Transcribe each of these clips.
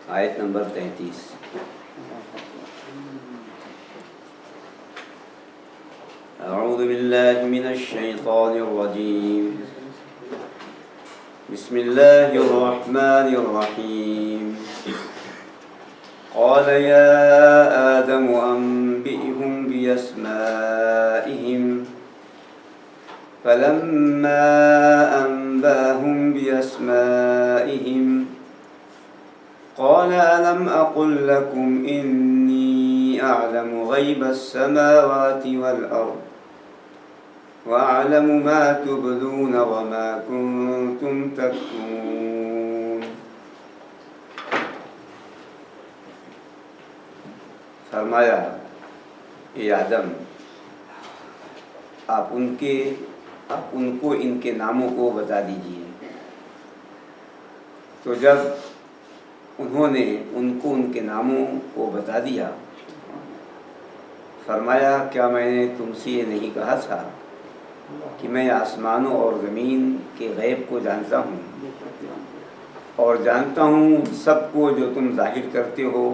آیت نمبر 33۔ اعوذ باللہ من الشیطان الرجیم، بسم اللہ الرحمن الرحیم۔ قال یا آدم انبئهم بأسمائهم فلما أنبأهم بأسمائهم قال ألم أقل لكم إني أعلم غيب السماوات والأرض وأعلم ما تبدون وما كنتم تكتمون۔ فرمایا اے آدم، آپ ان کو ان کے ناموں کو بتا دیجئے۔ تو جب انہوں نے ان کو ان کے ناموں کو بتا دیا، فرمایا کیا میں نے تم سے یہ نہیں کہا تھا کہ میں آسمانوں اور زمین کے غیب کو جانتا ہوں، اور جانتا ہوں ان سب کو جو تم ظاہر کرتے ہو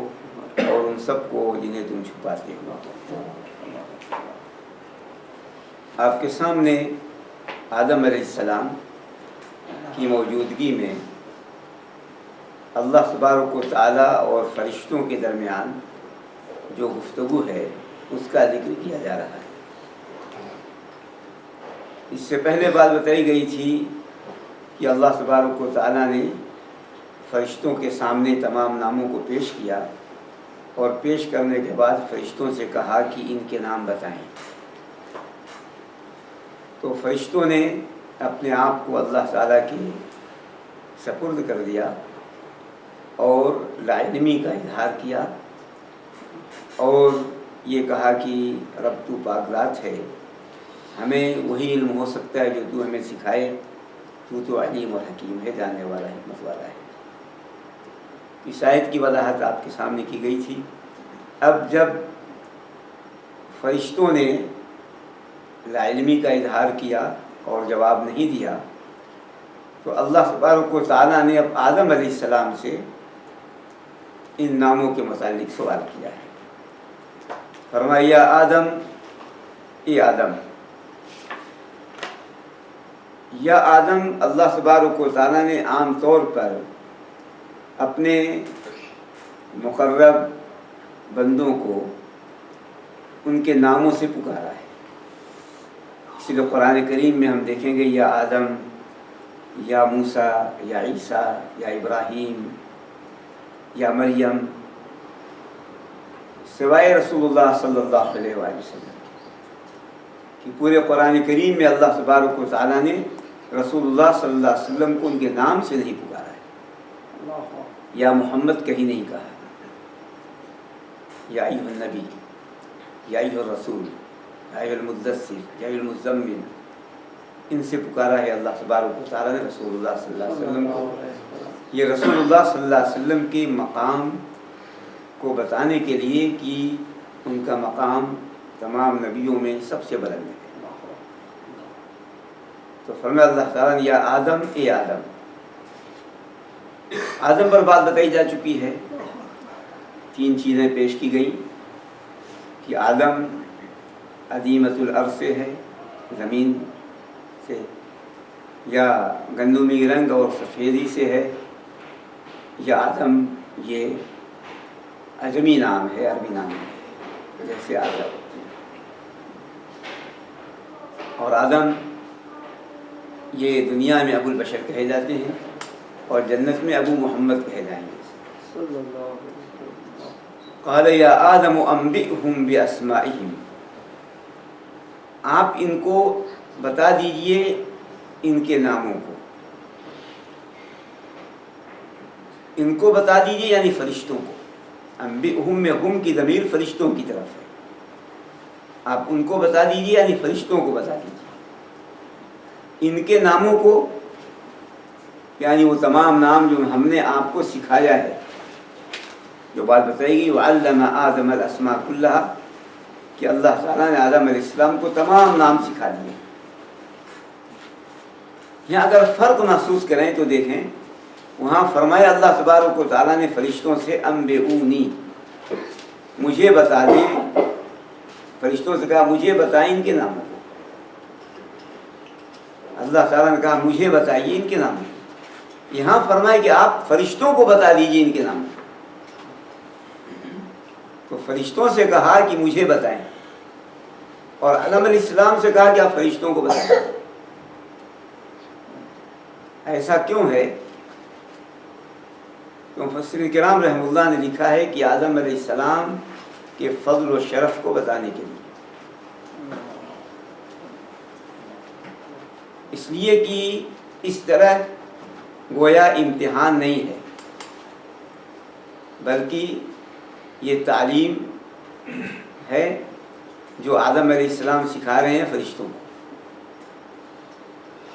اور ان سب کو جنہیں تم چھپاتے ہو۔ آپ کے سامنے آدم علیہ السلام کی موجودگی میں اللہ تبارک و تعالیٰ اور فرشتوں کے درمیان جو گفتگو ہے اس کا ذکر کیا جا رہا ہے۔ اس سے پہلے بات بتائی گئی تھی کہ اللہ تبارک و تعالیٰ نے فرشتوں کے سامنے تمام ناموں کو پیش کیا، اور پیش کرنے کے بعد فرشتوں سے کہا کہ ان کے نام بتائیں۔ تو فرشتوں نے اپنے آپ کو اللہ تعالیٰ کے سپرد کر دیا اور لاعلمی کا اظہار کیا، اور یہ کہا کہ رب تو پاک ذات ہے، ہمیں وہی علم ہو سکتا ہے جو تو ہمیں سکھائے، تو علیم اور حکیم ہے، جاننے والا، حکمت والا ہے۔ اس آیت کی وضاحت آپ کے سامنے کی گئی تھی۔ اب جب فرشتوں نے لاعلمی کا اظہار کیا اور جواب نہیں دیا، تو اللہ تبارک و تعالیٰ نے اب آدم علیہ السلام سے ان ناموں کے متعلق سوال کیا ہے۔ فرمایا یا آدم، اے آدم۔ یا آدم اللہ تبارک و تعالیٰ نے عام طور پر اپنے مقرب بندوں کو ان کے ناموں سے پکارا ہے۔ اسی لیے قرآن کریم میں ہم دیکھیں گے یا آدم، یا موسیٰ، یا عیسیٰ، یا ابراہیم، یا مریم، سوائے رسول اللہ صلی اللہ علیہ وآلہ وسلم کہ پورے قرآن کریم میں اللہ تبارک و تعالیٰ نے رسول اللہ صلی اللہ علیہ وسلم کو ان کے نام سے نہیں پکارا ہے، یا محمد کہیں نہیں کہا، یا ایھا النبی، یا ایھا الرسول، یا ایھا المدثر، یا ایھا المزمل، ان سے پکارا ہے اللہ تبارک و تعالیٰ نے رسول اللہ صلی اللہ علیہ وسلم کو۔ یہ رسول اللہ صلی اللہ علیہ وسلم کے مقام کو بتانے کے لیے کہ ان کا مقام تمام نبیوں میں سب سے بلند ہے۔ تو فرمایا اللہ تعالیٰ نے یا آدم، اے آدم۔ آدم پر بات بتائی جا چکی ہے، تین چیزیں پیش کی گئیں کہ آدم عدیمۃ الارض سے ہے، زمین سے، یا گندمی رنگ اور سفیدی سے ہے، یا آدم یہ عجمی نام ہے، عربی نام ہے، جیسے آدم۔ اور آدم یہ دنیا میں ابو البشر کہے جاتے ہیں، اور جنت میں ابو محمد کہے جائیں گے۔ قال یا آدم انبئهم باسمائهم، آپ ان کو بتا دیجئے ان کے ناموں کو۔ ان کو بتا دیجئے یعنی فرشتوں کو۔ انبئهم میں ہم کی ضمیر فرشتوں کی طرف ہے، آپ ان کو بتا دیجئے یعنی فرشتوں کو بتا دیجئے ان کے ناموں کو، یعنی وہ تمام نام جو ہم نے آپ کو سکھایا ہے، جو بات بتائی گئی وعلم آدم الاسماء کلھا، کہ اللہ تعالیٰ نے آدم علیہ السلام کو تمام نام سکھا دیے۔ یہاں اگر فرق محسوس کریں تو دیکھیں وہاں فرمایا اللہ تبارک و تعالیٰ نے فرشتوں سے انبئونی، مجھے بتا دیں، فرشتوں سے کہا مجھے بتائیں ان کے ناموں کو، اللہ تعالیٰ نے کہا مجھے بتائیے ان کے ناموں کو، یہاں فرمایا کہ آپ فرشتوں کو بتا دیجیے ان کے نام، تو فرشتوں سے کہا کہ مجھے بتائیں، اور آدم علیہ السلام سے کہا کہ آپ فرشتوں کو بتائیں۔ ایسا کیوں ہے؟ تو مفسرین کرام رحمہ اللہ نے لکھا ہے کہ آدم علیہ السلام کے فضل و شرف کو بتانے کے لیے، اس لیے کہ اس طرح گویا امتحان نہیں ہے، بلکہ یہ تعلیم ہے جو آدم علیہ السلام سکھا رہے ہیں فرشتوں کو،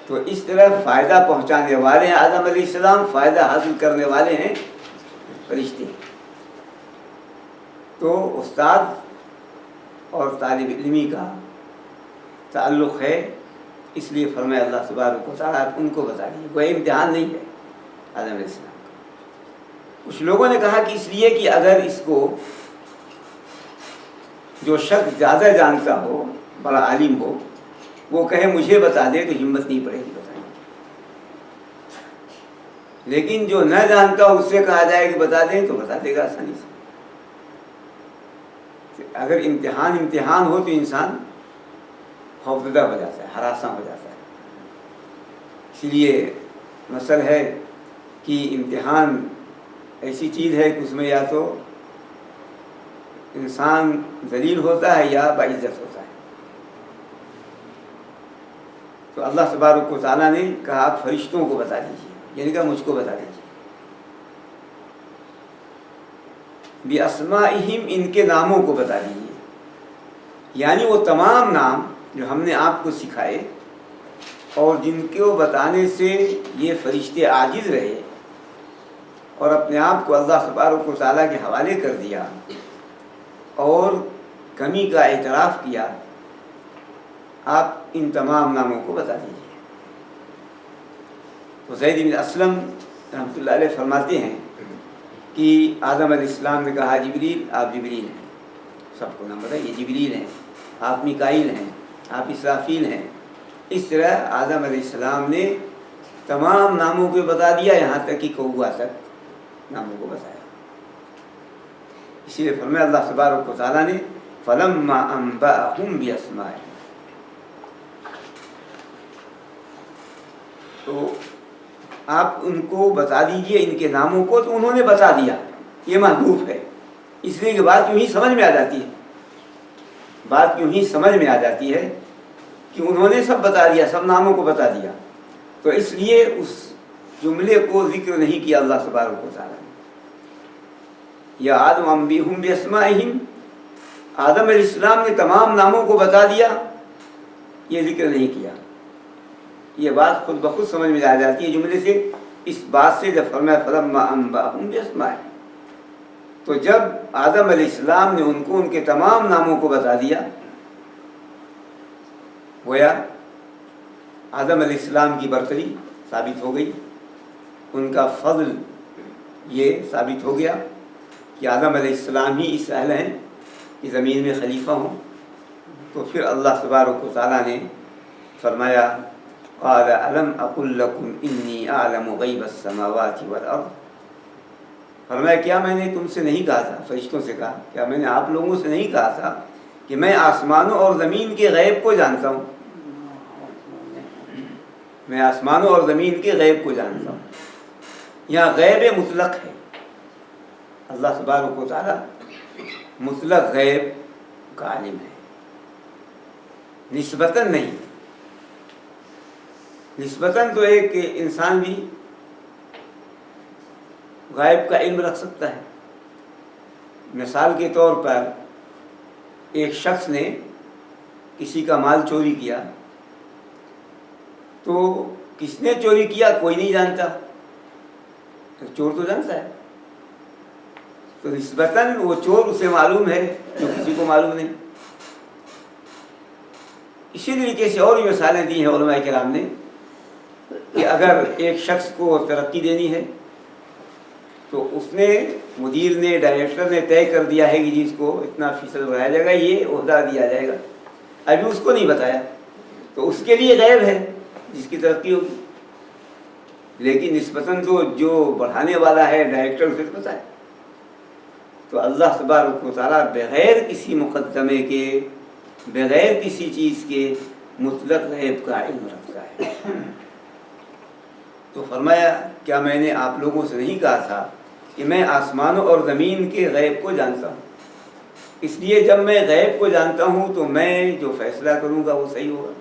تو اس طرح فائدہ پہنچانے والے ہیں آدم علیہ السلام، فائدہ حاصل کرنے والے ہیں فرشتے۔ تو استاد اور طالب علمی کا تعلق ہے، اس لیے فرمایا اللہ تبارک و تعالیٰ ان کو بتا دیجیے، کوئی امتحان نہیں ہے آدم علیہ السلام کا۔ کچھ لوگوں نے کہا کہ اس لیے کہ اگر اس کو جو شخص زیادہ جانتا ہو، بڑا عالم ہو، وہ کہے مجھے بتا دے تو ہمت نہیں پڑے گی بتانے کی، لیکن جو نہ جانتا ہو اس سے کہا جائے کہ بتا دیں تو بتا دے گا آسانی سے۔ اگر امتحان ہو تو انسان خوفزدہ ہو جاتا ہے، ہراساں ہو جاتا ہے۔ اس لیے مسئلہ ہے کہ امتحان ایسی چیز ہے کہ اس میں یا تو انسان ذلیل ہوتا ہے یا باعزت ہوتا ہے۔ تو اللہ تبارک و تعالیٰ نے کہا آپ فرشتوں کو بتا دیجیے، یعنی کہا مجھ کو بتا دیجیے، بِأَسْمَائِهِمْ، ان کے ناموں کو بتا دیجیے، یعنی وہ تمام نام جو ہم نے آپ کو سکھائے اور جن کو بتانے سے یہ فرشتے عاجز رہے اور اپنے آپ کو اللہ تبارک و تعالیٰ کے حوالے کر دیا اور کمی کا اعتراف کیا، آپ ان تمام ناموں کو بتا دیجیے۔ تو زید بن اسلم رحمۃ اللہ علیہ فرماتے ہیں کہ آدم علیہ السلام نے کہا جبریل، آپ جبریل ہیں، سب کو نام بتائیے، جبریل ہیں، آپ میکائیل ہیں، آپ اسرافیل ہیں۔ اس طرح آدم علیہ السلام نے تمام ناموں کو بتا دیا، یہاں تک کہ کوا تک ناموں کو بتایا۔ اسی لیے فرمایا اللہ تبارک و تعالیٰ نے فَلَمَّا أَنبَأَهُمْ بِأَسْمَائِهِمْ، تو آپ ان کو بتا دیجئے ان کے ناموں کو، تو انہوں نے بتا دیا، یہ محذوف ہے، اس لیے کہ بات یوں ہی سمجھ میں آ جاتی ہے، بات یوں ہی سمجھ میں آ جاتی ہے کہ انہوں نے سب بتا دیا، سب ناموں کو بتا دیا، تو اس لیے اس جملے کو ذکر نہیں کیا اللہ تبارک و تعالیٰ نے۔ یا آدم انبئہم باسمائہم، آدم علیہ السلام نے تمام ناموں کو بتا دیا، یہ ذکر نہیں کیا۔ یہ بات خود بخود سمجھ میں آ جاتی ہے جملے سے، اس بات سے جب فرمایا فلما انبأہم باسمائہم، تو جب آدم علیہ السلام نے ان کو ان کے تمام ناموں کو بتا دیا، گویا آدم علیہ السلام کی برتری ثابت ہو گئی، ان کا فضل یہ ثابت ہو گیا کہ آدم علیہ السلام ہی اس اہل ہیں کہ زمین میں خلیفہ ہوں۔ تو پھر اللہ تبارک و تعالیٰ نے فرمایا قال الم اقل لکم انی اعلم غیب السماوات والارض، فرمایا کیا میں نے تم سے نہیں کہا تھا، فرشتوں سے کہا، کیا میں نے آپ لوگوں سے نہیں کہا تھا کہ میں آسمانوں اور زمین کے غیب کو جانتا ہوں، میں آسمانوں اور زمین کے غیب کو جانتا ہوں۔ یہاں غیب مطلق ہے، اللہ تبارک و تعالیٰ مطلق غیب کا عالم ہے، نسبتاً نہیں۔ نسبتاً تو ایک انسان بھی غائب کا علم رکھ سکتا ہے۔ مثال کے طور پر ایک شخص نے کسی کا مال چوری کیا، تو کس نے چوری کیا کوئی نہیں جانتا، چور تو جانتا ہے، تو نسبتاً وہ چور اسے معلوم ہے جو کسی کو معلوم نہیں۔ اسی طریقے سے اور بھی مثالیں دی ہیں علماء کرام نے کہ اگر ایک شخص کو ترقی دینی ہے تو اس نے مدیر نے ڈائریکٹر نے طے کر دیا ہے کہ جی اس کو اتنا فیصد بڑھایا جائے گا، یہ عہدہ دیا جائے گا، ابھی اس کو نہیں بتایا، تو اس کے لیے غیب ہے جس کی ترقی ہوگی، لیکن نسبتاً تو جو بڑھانے والا ہے ڈائریکٹر اسے پتہ ہے۔ تو اللہ تبارک و تعالیٰ بغیر کسی مقدمے کے، بغیر کسی چیز کے مطلق غیب کا علم رکھتا ہے۔ تو فرمایا کیا میں نے آپ لوگوں سے نہیں کہا تھا کہ میں آسمانوں اور زمین کے غیب کو جانتا ہوں، اس لیے جب میں غیب کو جانتا ہوں تو میں جو فیصلہ کروں گا وہ صحیح ہوگا۔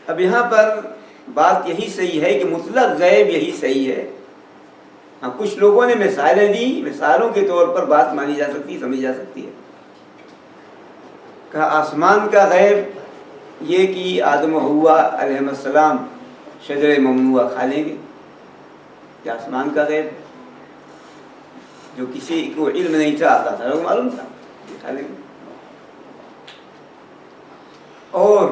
اب یہاں پر بات یہی صحیح ہے کہ مطلق غیب یہی صحیح ہے۔ ہاں کچھ لوگوں نے مثالیں دی، مثالوں کے طور پر بات مانی جا سکتی، سمجھی جا سکتی ہے۔ کہا آسمان کا غیب یہ کہ آدم و حوا علیہ السلام شجر ممنوعہ کھا لیں گے، یہ آسمان کا غیب جو کسی کو علم نہیں تھا، اللہ تعالیٰ کو معلوم تھا کہ کھا لیں گے۔ اور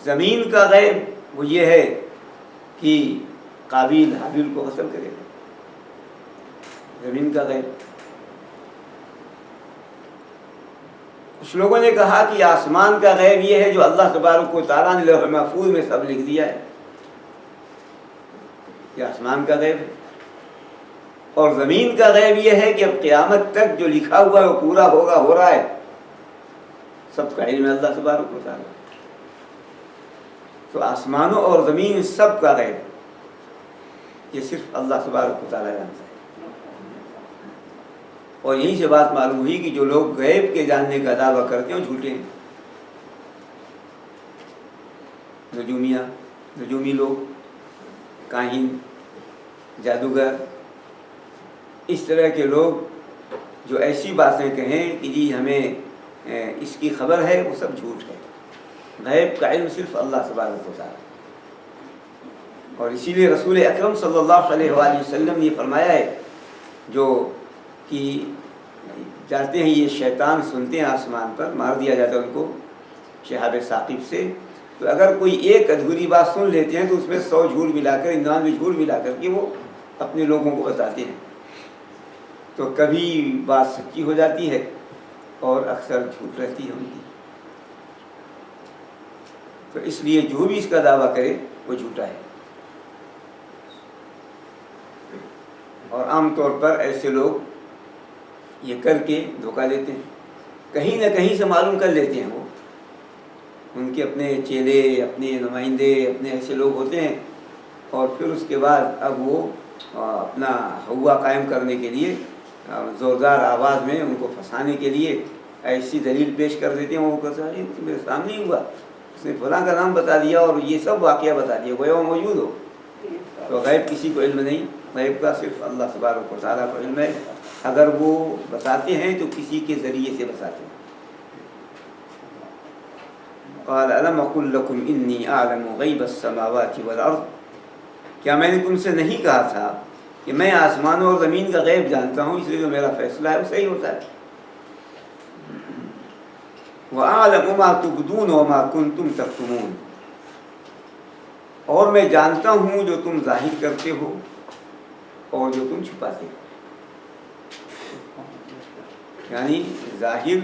زمین کا غیب وہ یہ ہے کہ قابیل حابیل کو قتل کرے گا، زمین کا غیب۔ کچھ لوگوں نے کہا کہ آسمان کا غیب یہ ہے جو اللہ تبارک و تعالیٰ نے لوح محفوظ میں سب لکھ دیا ہے، یہ آسمان کا غیب ہے۔ اور زمین کا غیب یہ ہے کہ اب قیامت تک جو لکھا ہوا ہے وہ پورا ہوگا، ہو رہا ہے، سب کا علم ہے اللہ تبارک و تعالیٰ۔ تو آسمانوں اور زمین سب کا غیب یہ صرف اللہ تبارک و تعالیٰ جانتا ہے۔ اور یہیں سے بات معلوم ہوئی کہ جو لوگ غیب کے جاننے کا دعویٰ کرتے ہیں وہ جھوٹے ہیں۔ نجومی لوگ، کاہن، جادوگر، اس طرح کے لوگ جو ایسی باتیں کہیں کہ جی ہمیں اس کی خبر ہے، وہ سب جھوٹ ہے۔ غیب کا علم صرف اللہ تبارک و تعالیٰ۔ اور اسی لیے رسول اکرم صلی اللہ علیہ وآلہ وسلم نے فرمایا ہے، جو کہ جاتے ہیں یہ شیطان سنتے ہیں آسمان پر، مار دیا جاتا ہے ان کو شہاب ثاقب سے، تو اگر کوئی ایک ادھوری بات سن لیتے ہیں تو اس میں 100 جھوٹ ملا کر، 99 جھوٹ ملا کر کے وہ اپنے لوگوں کو بتاتے ہیں۔ تو کبھی بات سچی ہو جاتی ہے اور اکثر جھوٹ رہتی ہے ان کی۔ تو اس لیے جو بھی اس کا دعویٰ کرے وہ جھوٹا ہے۔ اور عام طور پر ایسے لوگ یہ کر کے دھوکہ دیتے ہیں، کہیں نہ کہیں سے معلوم کر لیتے ہیں، وہ ان کے اپنے چیلے، اپنے نمائندے، اپنے ایسے لوگ ہوتے ہیں، اور پھر اس کے بعد اب وہ اپنا ہوا قائم کرنے کے لیے زوردار آواز میں ان کو پھنسانے کے لیے ایسی دلیل پیش کر دیتے ہیں۔ وہ کہتے ہیں میرے سامنے ہی ہوا، اس نے فلاں کا نام بتا دیا اور یہ سب واقعہ بتا دیا، گویا وہ موجود ہو۔ تو غیب کسی کو علم نہیں، غیب کا صرف اللہ تبارک و تعالیٰ کو علم ہے۔ اگر وہ بتاتے ہیں تو کسی کے ذریعے سے بتاتے ہیں۔ قال الم اقل لكم انی اعلم غیب السماوات والارض، کیا میں نے تم سے نہیں کہا تھا کہ میں آسمانوں اور زمین کا غیب جانتا ہوں، اس لیے جو میرا فیصلہ ہے وہ صحیح ہوتا ہے۔ وَأَعْلَمُ مَا تُبْدُونَ وَمَا كُنْتُمْ تَكْتُمُونَ، اور میں جانتا ہوں جو تم ظاہر کرتے ہو اور جو تم چھپاتے ہو۔ یعنی ظاہر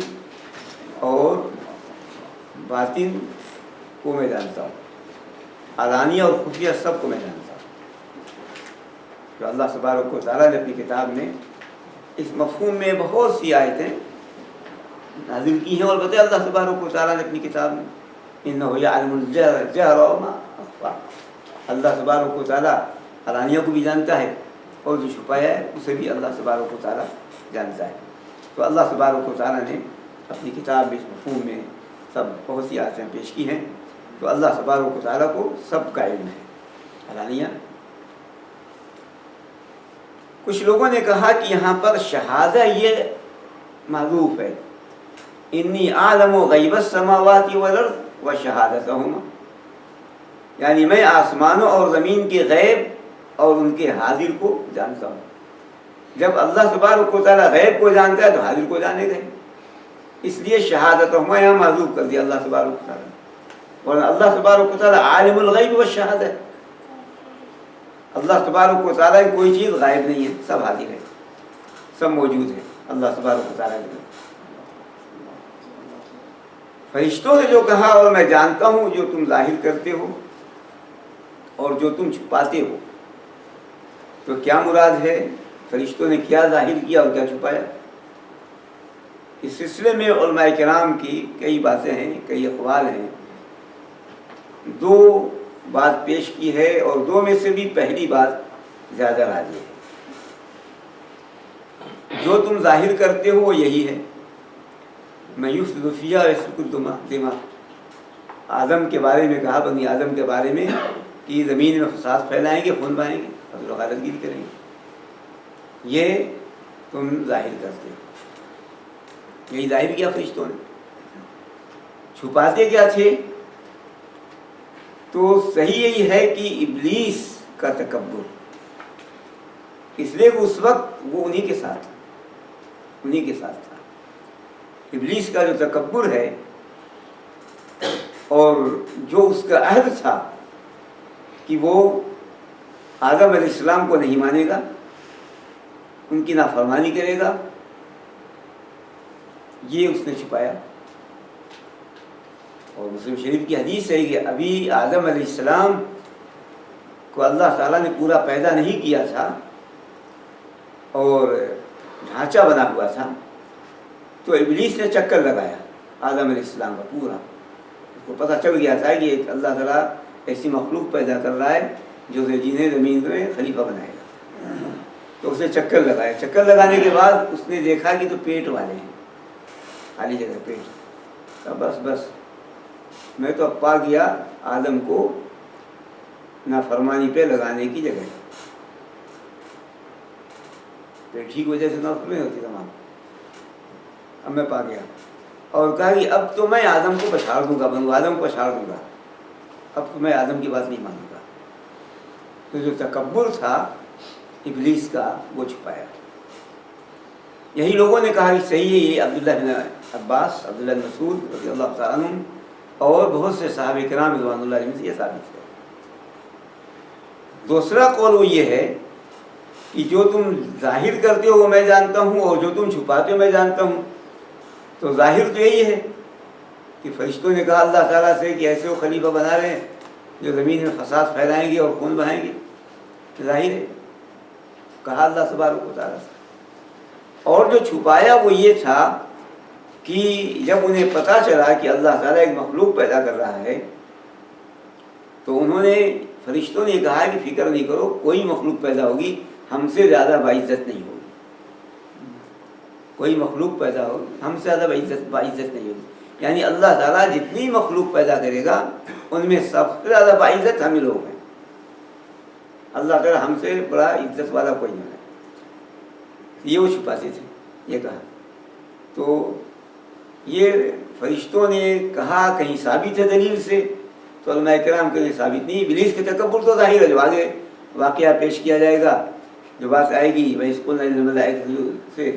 اور باطن کو میں جانتا ہوں، علانیہ اور خفیہ سب کو میں جانتا ہوں۔ جو اللہ تبارک و تعالیٰ نے اپنی کتاب میں اس مفہوم میں بہت سی آیتیں نازل کی ہیں، اور بتایا اللہ تبارک و تعالیٰ نے اپنی کتاب میں انہ یعلم الجہر وما اخفی، اللہ تبارک و تعالیٰ علانیہ کو بھی جانتا ہے اور جو چھپایا ہے اسے بھی اللہ تبارک و تعالیٰ جانتا ہے۔ تو اللہ تبارک و تعالیٰ نے اپنی کتاب میں اس مفہوم میں سب بہت سی آیتیں پیش کی ہیں۔ تو اللہ تبارک و تعالیٰ کو سب کا علم ہے، علانیہ۔ کچھ لوگوں نے کہا کہ یہاں پر شہادہ یہ محذوف ہے، انی اعلم غیب السماوات والارض وشہادتہما، یعنی میں آسمانوں اور زمین کے غیب اور ان کے حاضر کو جانتا ہوں۔ جب اللہ تبارک و تعالیٰ غیب کو جانتا ہے تو حاضر کو جانے گا، اس لیے شہادتہما یہاں محذوف کر دیا اللہ تبارک و تعالیٰ، اور اللہ تبارک و تعالیٰ عالم الغیب والشہادہ، اللہ تبارک و تعالیٰ کی کوئی چیز غائب نہیں ہے، سب حاضر ہے، سب موجود ہے اللہ تبارک و تعالیٰ کے. فرشتوں سے جو کہا اور میں جانتا ہوں جو تم ظاہر کرتے ہو اور جو تم چھپاتے ہو، تو کیا مراد ہے؟ فرشتوں نے کیا ظاہر کیا اور کیا چھپایا؟ اس سلسلے میں علماء کرام کی کئی باتیں ہیں، کئی اقوال ہیں. دو بات پیش کی ہے اور دو میں سے بھی پہلی بات زیادہ راجح ہے. جو تم ظاہر کرتے ہو وہ یہی ہے، میں یفسد فیہا ویسفک الدماء. آدم کے بارے میں کہا، بنی آدم کے بارے میں، کہ زمین میں فساد پھیلائیں گے، خون بہائیں گے، قتل و غارت گیری کریں گے. یہ تم ظاہر کرتے ہو، یہی ظاہر کیا فرشتوں نے. چھپاتے کیا تھے؟ تو صحیح یہی ہے کہ ابلیس کا تکبر، اس لیے کہ اس وقت وہ انہی کے ساتھ تھا. ابلیس کا جو تکبر ہے اور جو اس کا عہد تھا کہ وہ آدم علیہ السلام کو نہیں مانے گا، ان کی نافرمانی کرے گا، یہ اس نے چھپایا. اور مسلم شریف کی حدیث ہے کہ ابھی آدم علیہ السلام کو اللہ تعالیٰ نے پورا پیدا نہیں کیا تھا اور ڈھانچہ بنا ہوا تھا، تو ابلیس نے چکر لگایا آدم علیہ السلام کا پورا. اس کو پتہ چل گیا تھا کہ اللہ تعالیٰ ایسی مخلوق پیدا کر رہا ہے جو جنہیں زمین میں خلیفہ بنائے گا. تو اس نے چکر لگایا. چکر لگانے کے بعد اس نے دیکھا کہ تو پیٹ والے ہیں، خالی جگہ پیٹ. بس میں تو اب پا گیا آدم کو نافرمانی پہ لگانے کی جگہ. پیٹ ہی کی وجہ سے نافرمانی ہوتی تمام. اب میں پا گیا اور کہا کہ اب تو میں آدم کو پچھاڑ دوں گا، بنو آدم کو پچھاڑ دوں گا، اب تو میں آدم کی بات نہیں مانوں گا. تو جو تکبر تھا ابلیس کا وہ چھپایا. یہی لوگوں نے کہا کہ صحیح ہے، یہ عبداللہ بن عباس، عبداللہ بن مسعود رضی اللہ تعالیٰ عنہ اور بہت سے صحابہ کرام رضوان اللہ علیہم سے یہ ثابت ہے. دوسرا قول وہ یہ ہے کہ جو تم ظاہر کرتے ہو وہ میں جانتا ہوں اور جو تم چھپاتے ہو میں جانتا ہوں. تو ظاہر تو یہی ہے کہ فرشتوں نے کہا اللہ تعالیٰ سے کہ ایسے وہ خلیفہ بنا رہے ہیں جو زمین میں فساد پھیلائیں گے اور خون بہائیں گے. ظاہر ہے، کہا اللہ تبارک و تعالیٰ سے. اور جو چھپایا وہ یہ تھا کہ جب انہیں پتہ چلا کہ اللہ تعالیٰ ایک مخلوق پیدا کر رہا ہے تو انہوں نے، فرشتوں نے کہا کہ فکر نہیں کرو، کوئی مخلوق پیدا ہوگی ہم سے زیادہ باعزت نہیں ہوگی. کوئی مخلوق پیدا ہوگی ہم سے زیادہ باعزت نہیں ہوگی. یعنی اللہ تعالیٰ جتنی مخلوق پیدا کرے گا ان میں سب سے زیادہ باعزت ہم لوگ ہیں. اللہ تعالیٰ ہم سے بڑا عزت والا کوئی نہیں ہے. یہ وہ چھپاتے تھے، یہ کہا. تو یہ فرشتوں نے کہا کہیں ثابت ہے دلیل سے؟ تو علماء کرام کے لیے ثابت نہیں. ابلیس کے تکبر تو ظاہر ہے، جو آگے واقعہ پیش کیا جائے گا، جو بات آئے گی بھائی اسکول سے،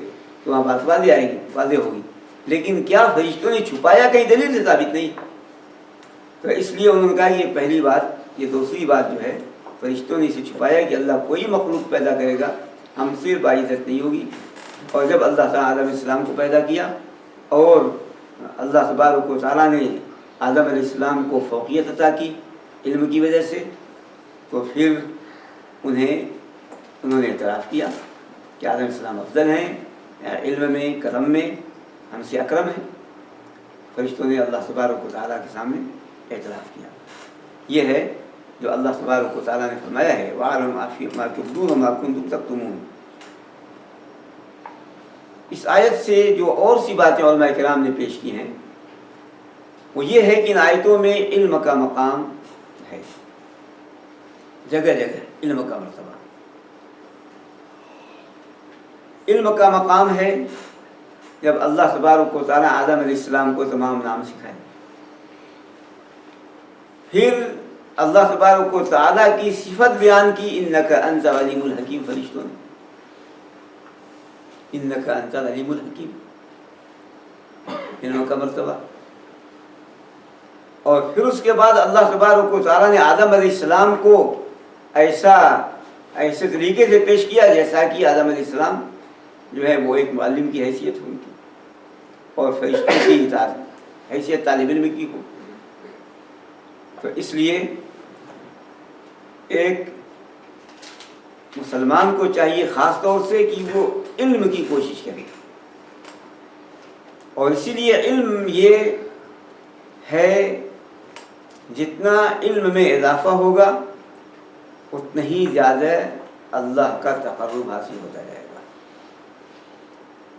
تو وہاں بات واضح آئے گی، واضح ہوگی. لیکن کیا فرشتوں نے چھپایا؟ کہیں دلیل سے ثابت نہیں. تو اس لیے انہوں نے کہا یہ پہلی بات. یہ دوسری بات جو ہے فرشتوں نے اسے چھپایا کہ اللہ کوئی مخلوق پیدا کرے گا ہم سے باعزت نہیں ہوگی. اور جب اللہ تعالیٰ آدم علیہ السلام کو پیدا کیا اور اللہ تبارک و تعالیٰ نے آدم علیہ السلام کو فوقیت عطا کی علم کی وجہ سے، تو پھر انہوں نے اعتراف کیا کہ آدم علیہ السلام افضل ہیں، علم میں، کرم میں ہم سے اکرم ہیں. فرشتوں نے اللہ تبارک و تعالیٰ کے سامنے اعتراف کیا. یہ ہے جو اللہ تبارک و تعالیٰ نے فرمایا ہے وَعَلَمْ مَا تُبْدُونَ وَمَا كُنتُمْ تَكْتُمُونَ. اس آیت سے جو اور سی باتیں علماء کرام نے پیش کی ہیں وہ یہ ہے کہ ان آیتوں میں علم کا مقام ہے، جگہ جگہ علم کا مرتبہ. علم کا مقام ہے جب اللہ تبارک و تعالیٰ آدم علیہ السلام کو تمام نام سکھائے. پھر اللہ تبارک و تعالیٰ کی صفت بیان کی انک انت العلیم الحکیم. فرشتوں نے انک انت العلیم الحکیم، علم کا مرتبہ. اور پھر اس کے بعد اللہ تبارک و تعالیٰ نے آدم علیہ السلام کو ایسا ایسے طریقے سے پیش کیا جیسا کہ آدم علیہ السلام جو ہے وہ ایک معلم کی حیثیت ہو ان کی، اور فرشتوں کی حیثیت طالب علم کی ہو۔ تو اس لیے ایک مسلمان کو چاہیے خاص طور سے کہ وہ علم کی کوشش کرے، اور اسی لیے علم یہ ہے جتنا علم میں اضافہ ہوگا اتنا ہی زیادہ اللہ کا تقرب حاصل ہوتا جائے گا۔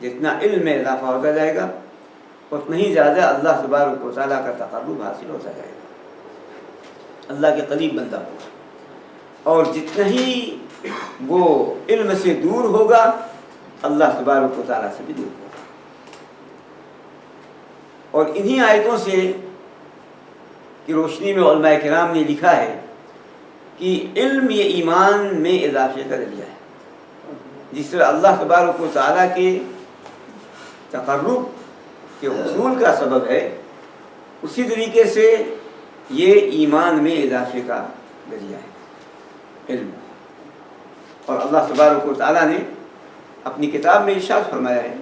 جتنا علم میں اضافہ ہوتا جائے گا اتنا ہی زیادہ اللہ تبارک و تعالیٰ کا تقرب حاصل ہوتا جائے گا، اللہ کے قریب بندہ ہوگا، اور جتنا ہی وہ علم سے دور ہوگا اللہ تبارک و تعالیٰ سے بھی دور ہوگا۔ اور انہی آیتوں سے کی روشنی میں علماء کرام نے لکھا ہے کہ علم یہ ایمان میں اضافے کا ذریعہ ہے، جس طرح اللہ تبارک و تعالیٰ کے تقرب کے حصول کا سبب ہے، اسی طریقے سے یہ ایمان میں اضافے کا ذریعہ ہے علم۔ اور اللہ تبارک و تعالیٰ نے اپنی کتاب میں ارشاد فرمایا ہے،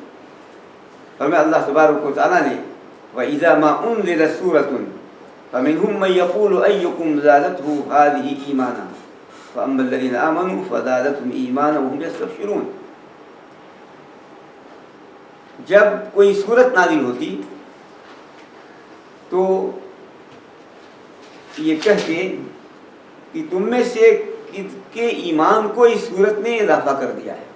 فرمایا اللہ تبارک و تعالیٰ نے وَإِذَا مَا أُنزِلَتْ سُورَةٌ فَمِنْهُمْ مَنْ يَقُولُ أَيُّكُمْ زَادَتْهُ هَٰذِهِ إِيمَانًا فَأَمَّا الَّذِينَ آمَنُوا فَزَادَتْهُمْ إِيمَانًا وَهُمْ يَسْتَبْشِرُونَ۔ جب کوئی سورت نازل ہوتی تو یہ کہتے کہ تم میں سے کے ایمان کو اس سورت نے اضافہ کر دیا ہے۔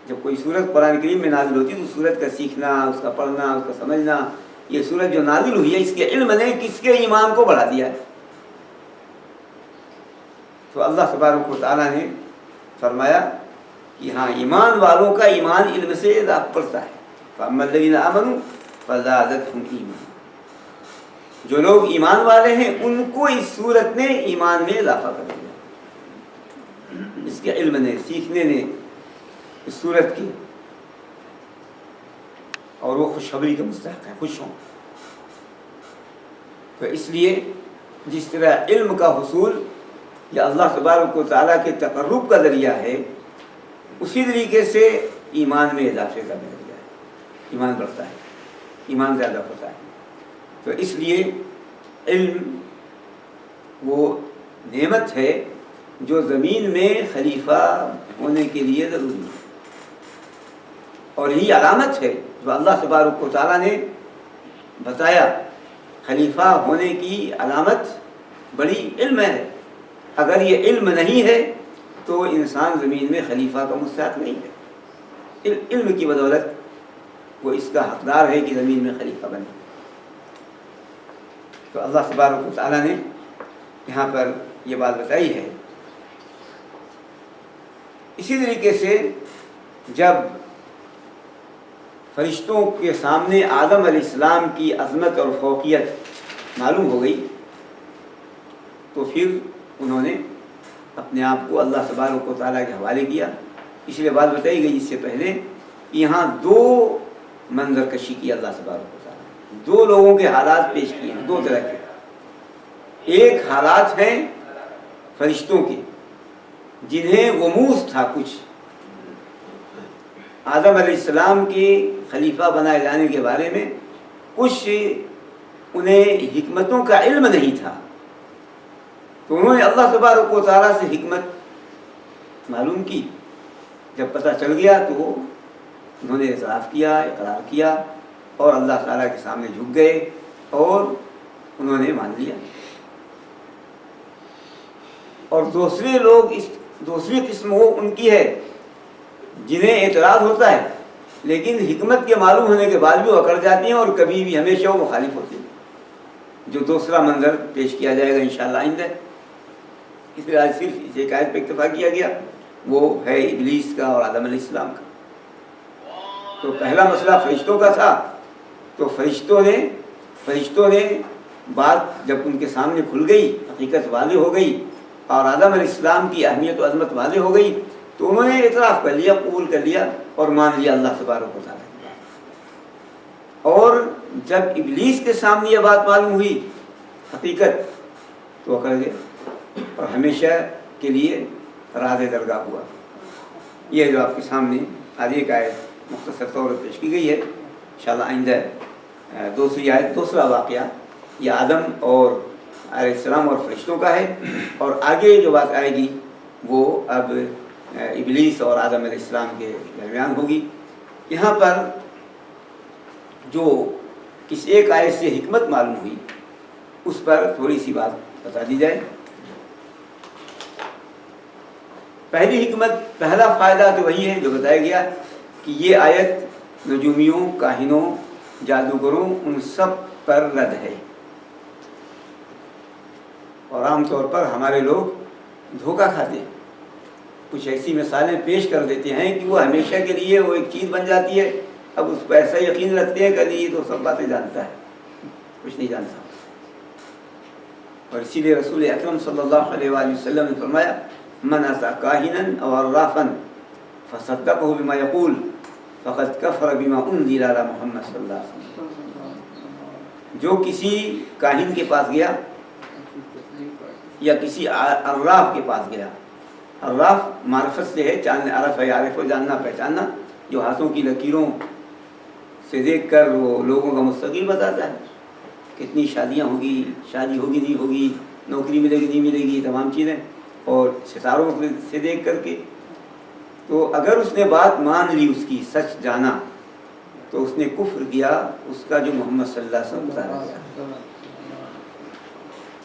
جب کوئی سورت قرآن کریم میں نازل ہوتی تو سورت کا سیکھنا، اس کا پڑھنا، اس کا سمجھنا، یہ سورت جو نازل ہوئی ہے اس کے علم نے کس کے ایمان کو بڑھا دیا ہے۔ تو اللہ تبارک و تعالیٰ نے فرمایا کہ ہاں ایمان والوں کا ایمان علم سے اضافہ پڑتا ہے۔ فَأَمَّا الَّذِينَ آمَنُوا فَزَادَتْهُمْ إِيمَانًا، جو لوگ ایمان والے ہیں ان کو اس سورت نے ایمان میں اضافہ کر دیا، اس کے علم نے، سیکھنے نے اس سورت کی، اور وہ خوشخبری کا مستحق ہے، خوش ہوں۔ تو اس لیے جس طرح علم کا حصول یا اللہ تبارک و تعالیٰ کے تقرب کا ذریعہ ہے، اسی طریقے سے ایمان میں اضافے کا بھی ذریعہ ہے، ایمان بڑھتا ہے، ایمان زیادہ ہوتا ہے۔ تو اس لیے علم وہ نعمت ہے جو زمین میں خلیفہ ہونے کے لیے ضروری ہے، اور یہی علامت ہے جو اللہ تبارک و تعالیٰ نے بتایا، خلیفہ ہونے کی علامت بڑی علم ہے۔ اگر یہ علم نہیں ہے تو انسان زمین میں خلیفہ کا مستحق نہیں ہے۔ علم کی بدولت وہ اس کا حقدار ہے کہ زمین میں خلیفہ بنے۔ تو اللہ تبارک و تعالیٰ نے یہاں پر یہ بات بتائی ہے۔ اسی طریقے سے جب فرشتوں کے سامنے آدم علیہ السلام کی عظمت اور فوقیت معلوم ہو گئی تو پھر انہوں نے اپنے آپ کو اللہ تبارک و تعالیٰ کے حوالے کیا۔ اس لیے بات بتائی گئی اس سے پہلے کہ یہاں دو منظر کشی کی اللہ تبارک و تعالیٰ، دو لوگوں کے حالات پیش کیے ہیں، دو طرح کے۔ ایک حالات ہیں فرشتوں کے جنہیں غموض تھا، کچھ آدم علیہ السلام کے خلیفہ بنائے جانے کے بارے میں کچھ انہیں حکمتوں کا علم نہیں تھا، تو انہوں نے اللہ تبارک و تعالیٰ سے حکمت معلوم کی۔ جب پتہ چل گیا تو انہوں نے اعتراف کیا، اقرار کیا، اور اللہ تعالیٰ کے سامنے جھک گئے اور انہوں نے مان لیا۔ اور دوسرے لوگ، اس دوسری قسم وہ ان کی ہے جنہیں اعتراض ہوتا ہے لیکن حکمت کے معلوم ہونے کے بعد بھی وہ اکڑ جاتی ہیں اور کبھی بھی ہمیشہ وہ مخالف ہوتی ہیں، جو دوسرا منظر پیش کیا جائے گا انشاءاللہ آئندہ۔ اس لیے آج صرف اس ایک آیت پہ اکتفا کیا گیا، وہ ہے ابلیس کا اور آدم علیہ السلام کا۔ تو پہلا مسئلہ فرشتوں کا تھا، تو فرشتوں نے بات جب ان کے سامنے کھل گئی، حقیقت واضح ہو گئی اور آدم علیہ السلام کی اہمیت و عظمت واضح ہو گئی تو انہوں نے اعتراف کر لیا، قبول کر لیا اور مان لیا اللہ تبارک و تعالیٰ کی بات۔ اور جب ابلیس کے سامنے یہ بات معلوم ہوئی حقیقت تو وہ کر گئے اور ہمیشہ کے لیے راز درگاہ ہوا۔ یہ جو آپ کے سامنے آج ایک آیت مختصر طور پر پیش کی گئی ہے، انشاءاللہ آئندہ دوسری آیت، دوسرا واقعہ یہ آدم اور علیہ السلام اور فرشتوں کا ہے، اور آگے جو بات آئے گی وہ اب ابلیس اور آدم علیہ السلام کے درمیان ہوگی۔ یہاں پر جو اس ایک آیت سے حکمت معلوم ہوئی اس پر تھوڑی سی بات بتا دی جائے۔ پہلی حکمت، پہلا فائدہ تو وہی ہے جو بتایا گیا کہ یہ آیت نجومیوں، کاہنوں، جادوگروں ان سب پر رد ہے، اور عام طور پر ہمارے لوگ دھوکہ کھاتے ہیں، کچھ ایسی مثالیں پیش کر دیتے ہیں کہ وہ ہمیشہ کے لیے وہ ایک چیز بن جاتی ہے، اب اس پر ایسا یقین رکھتے ہیں کہ یہ تو سب باتیں جانتا ہے، کچھ نہیں جانتا۔ اور اسی لیے رسول اکرم صلی اللہ علیہ وآلہ وسلم نے فرمایا من اتی کاہنا او عرافا فصدقه بما یقول فقد کفر بما انزل علی محمد صلی اللہ علیہ وسلم۔ جو کسی کاہن کے پاس گیا یا کسی عراف کے پاس گیا، عراف معرفت سے ہے، جاننا، عرف ہے، عارف کو جاننا پہچاننا، جو ہاتھوں کی لکیروں سے دیکھ کر وہ لوگوں کا مستقبل بتاتا ہے، کتنی شادیاں ہوگی، شادی ہوگی نہیں ہوگی، نوکری ملے گی نہیں ملے گی، تمام چیزیں، اور ستاروں سے دیکھ کر کے۔ تو اگر اس نے بات مان لی، اس کی سچ جانا، تو اس نے کفر کیا اس کا جو محمد صلی اللہ علیہ وسلم بتا رہا ہے۔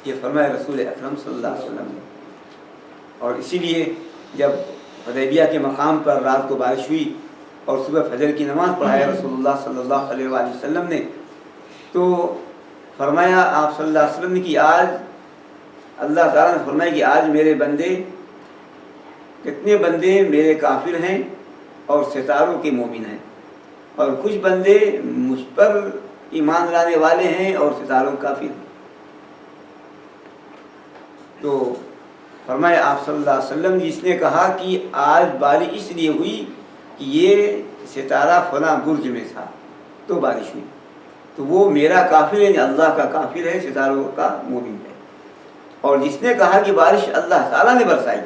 یہ فرمایا رسول اکرم صلی اللہ علیہ وسلم نے۔ اور اسی لیے جب حدیبیہ کے مقام پر رات کو بارش ہوئی اور صبح فجر کی نماز پڑھایا رسول اللہ صلی اللہ علیہ وآلہ وسلم نے، تو فرمایا آپ صلی اللہ علیہ وسلم نے کہ آج اللہ تعالیٰ نے فرمایا کہ آج میرے بندے، کتنے بندے میرے کافر ہیں اور ستاروں کے مومن ہیں، اور کچھ بندے مجھ پر ایمان لانے والے ہیں اور ستاروں کافر ہیں۔ تو فرمایا آپ صلی اللہ علیہ وسلم جس نے کہا کہ آج بارش اس لیے ہوئی کہ یہ ستارہ فلاں برج میں تھا تو بارش ہوئی، تو وہ میرا کافر ہے، اللہ کا کافر ہے، ستاروں کا مومن ہے۔ اور جس نے کہا کہ بارش اللہ تعالیٰ نے برسائی،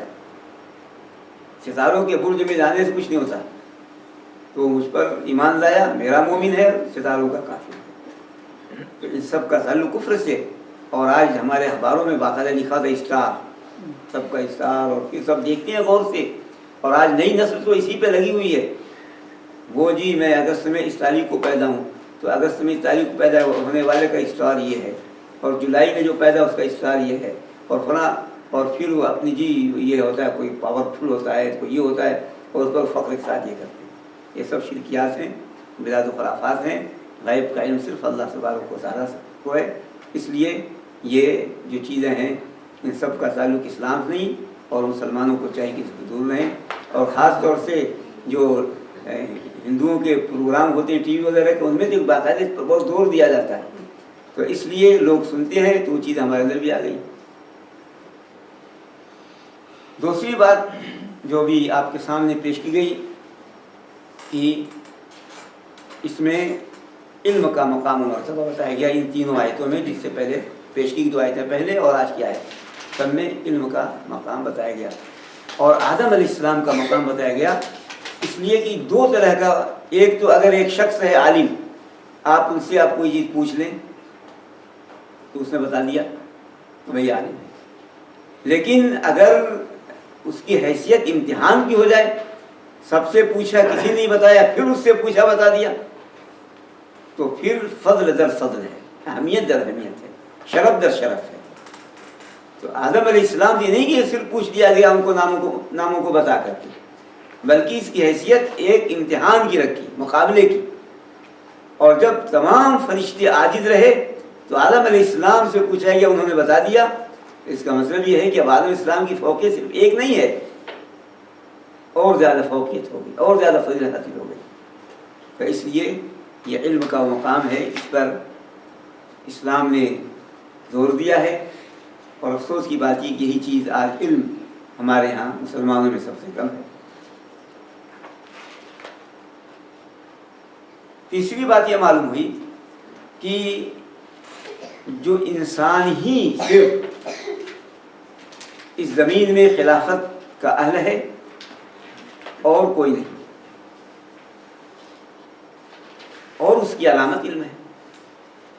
ستاروں کے برج میں جانے سے کچھ نہیں ہوتا، تو مجھ پر ایمان لایا، میرا مومن ہے، ستاروں کا کافر ہے۔ تو ان سب کا تعلق کفر سے۔ اور آج ہمارے اخباروں میں باقاعدہ لکھا تھا اسٹار، سب کا اسٹار، اور پھر سب دیکھتے ہیں غور سے، اور آج نئی نسل تو اسی پہ لگی ہوئی ہے۔ وہ جی میں اگست میں اس تاریخ کو پیدا ہوں، تو اگست میں اس تاریخ کو پیدا ہونے والے کا اسٹار یہ ہے، اور جولائی میں جو پیدا اس کا اسٹار یہ ہے، اور فلاں، اور پھر وہ اپنی جی یہ ہوتا ہے، کوئی پاورفل ہوتا ہے، کوئی یہ ہوتا ہے، اور اس پر فخر کے ساتھ یہ کرتے ہیں۔ یہ سب شرکیات ہیں، بدعت و خرافات ہیں۔ غیب کا علم صرف اللہ تبارک و تعالیٰ کو ہے، اس لیے یہ جو چیزیں ہیں ان سب کا تعلق اسلام سے نہیں، اور مسلمانوں کو چاہیے کہ اس کو دور رہیں۔ اور خاص طور سے جو ہندوؤں کے پروگرام ہوتے ہیں ٹی وی وغیرہ کے، ان میں تو باقاعدہ اس پر بہت زور دیا جاتا ہے، تو اس لیے لوگ سنتے ہیں، تو وہ چیز ہمارے اندر بھی آ گئی۔ دوسری بات جو بھی آپ کے سامنے پیش کی گئی کہ اس میں علم کا مقام و مرتبہ بتایا گیا ان تینوں آیتوں میں، جس سے پہلے پیش کی 2 آیتیں پہلے اور آج کی آیت، سب میں علم کا مقام بتایا گیا، اور آدم علیہ السلام کا مقام بتایا گیا، اس لیے کہ 2 طرح کا، ایک تو اگر ایک شخص ہے عالم، آپ ان سے آپ کوئی چیز پوچھ لیں تو اس نے بتا دیا تو وہی عالم ہے، لیکن اگر اس کی حیثیت امتحان کی ہو جائے، سب سے پوچھا کسی نے بتایا، پھر اس سے پوچھا بتا دیا، تو پھر فضل در فضل ہے، اہمیت در اہمیت ہے، شرف در شرف ہے۔ تو آدم علیہ السلام یہ نہیں کہ صرف پوچھ دیا گیا ان کو ناموں کو بتا کر کے، بلکہ اس کی حیثیت ایک امتحان کی رکھی، مقابلے کی۔ اور جب تمام فرشتے عاجز رہے تو آدم علیہ السلام سے پوچھا گیا، انہوں نے بتا دیا۔ اس کا مطلب یہ ہے کہ اب آدم علیہ السلام کی فوقیت صرف ایک نہیں ہے، اور زیادہ فوقیت ہو گئی، اور زیادہ فضیلت حاصل ہو گئی۔ تو اس لیے یہ علم کا مقام ہے، اس پر اسلام نے زور دیا ہے، اور افسوس کی بات یہ کہ یہی چیز آج علم ہمارے ہاں مسلمانوں میں سب سے کم ہے۔ تیسری بات یہ معلوم ہوئی کہ جو انسان ہی صرف اس زمین میں خلافت کا اہل ہے اور کوئی نہیں، اور اس کی علامت علم ہے۔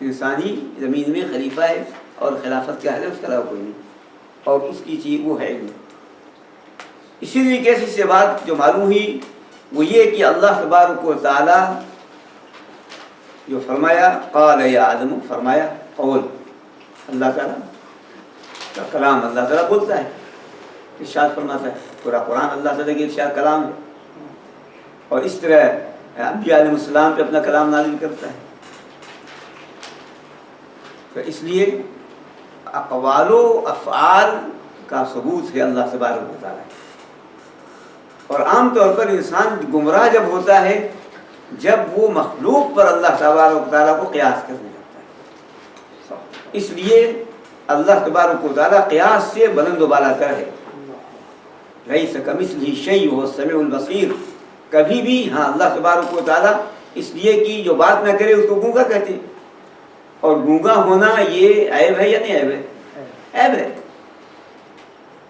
انسانی زمین میں خلیفہ ہے اور خلافت کا اہل ہے، اس کے علاوہ کوئی نہیں، اور اس کی چیز وہ ہے علم۔ اسی طریقے سے اس سے بات جو معلوم ہوئی وہ یہ کہ اللہ تبارک و تعالیٰ جو فرمایا قال یا آدم، فرمایا قول، اللہ تعالیٰ کا کلام، اللہ تعالیٰ بولتا ہے، ارشاد فرماتا ہے، پورا قرآن اللہ تعالیٰ کے ارشاد کلام ہے، اور اس طرح انبیاء علیہ السلام پہ اپنا کلام نازل کرتا ہے۔ تو اس لیے اقوال و افعال کا ثبوت ہے اللہ تبارک و تعالیٰ۔ اور عام طور پر انسان گمراہ جب ہوتا ہے جب وہ مخلوق پر اللہ تبارک و تعالیٰ کو قیاس کرنے لگتا ہے۔ اس لیے اللہ تبارک و تعالیٰ قیاس سے بلند و بالا تر ہے۔ لیس کمثلہ شیء وہو السمیع البصیر، کبھی بھی اللہ تبارک و تعالیٰ اس لیے کہ جو بات نہ کرے اس کو گونگا کہتے ہیں، اور گونگا ہونا یہ عیب ہے یا نہیں عیب ہے؟ عیب ہے۔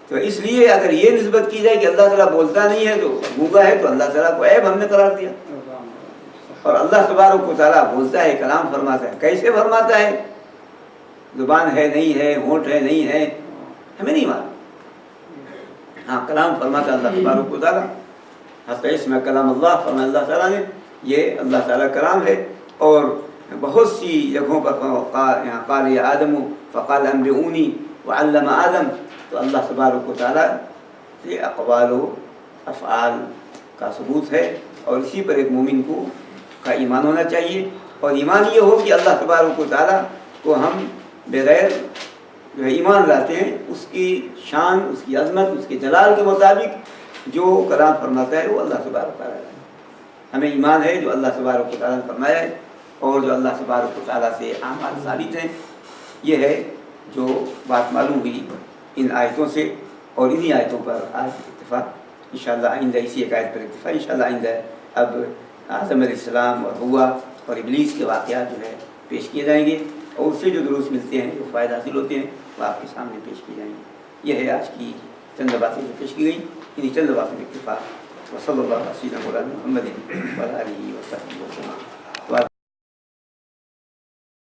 تو اس لیے اگر یہ نسبت کی جائے کہ اللہ تعالیٰ بولتا نہیں ہے تو گونگا ہے، تو اللہ تعالیٰ کو عیب ہم نے قرار دیا۔ اور اللہ تبارک و تعالیٰ بولتا ہے، کلام فرماتا ہے، کیسے فرماتا ہے؟ زبان ہے نہیں ہے، ہونٹ ہے نہیں ہے، ہمیں نہیں معلوم۔ کلام فرماتا ہے اللہ تبارک و تعالیٰ، حتی اسم کلام اللہ، فرمایا اللہ تعالیٰ نے، یہ اللہ تعالیٰ کلام ہے۔ اور بہت سی جگہوں پر قال یا آدم فقال انبئونی وعلم آدم، تو اللہ تبارک و تعالیٰ سے اقوال و افعال کا ثبوت ہے، اور اسی پر ایک مومن کو کا ایمان ہونا چاہیے۔ اور ایمان یہ ہو کہ اللہ تبارک و تعالیٰ کو ہم بغیر جو ہے ایمان لاتے ہیں، اس کی شان، اس کی عظمت، اس کے جلال کے مطابق جو کلام فرماتا ہے وہ اللہ تبارک و تعالیٰ ہے۔ ہمیں ایمان ہے جو اللہ تبارک و تعالیٰ نے فرمایا ہے، اور جو اللہ تبارک و تعالیٰ سے اعمال ثابت ہیں۔ یہ ہے جو بات معلوم ہوئی ان آیتوں سے، اور انہی آیتوں پر آج اتفاق، انشاءاللہ آئندہ اسی ایک آیت پر اتفاق، انشاءاللہ آئندہ اب آدم علیہ السلام اور حوا اور ابلیس کے واقعات جو ہے پیش کیے جائیں گے، اور اس سے جو دروس ملتے ہیں، جو فائدہ حاصل ہوتے ہیں، وہ آپ کے سامنے پیش کیے جائیں گے۔ یہ ہے آج کی چند باتیں جو پیش کی گئیں، انہی چند باتوں میں اتفاق۔ وصلی اللہ علیہ وسلم محمد وعلی آلہ وصحبہ وسلم۔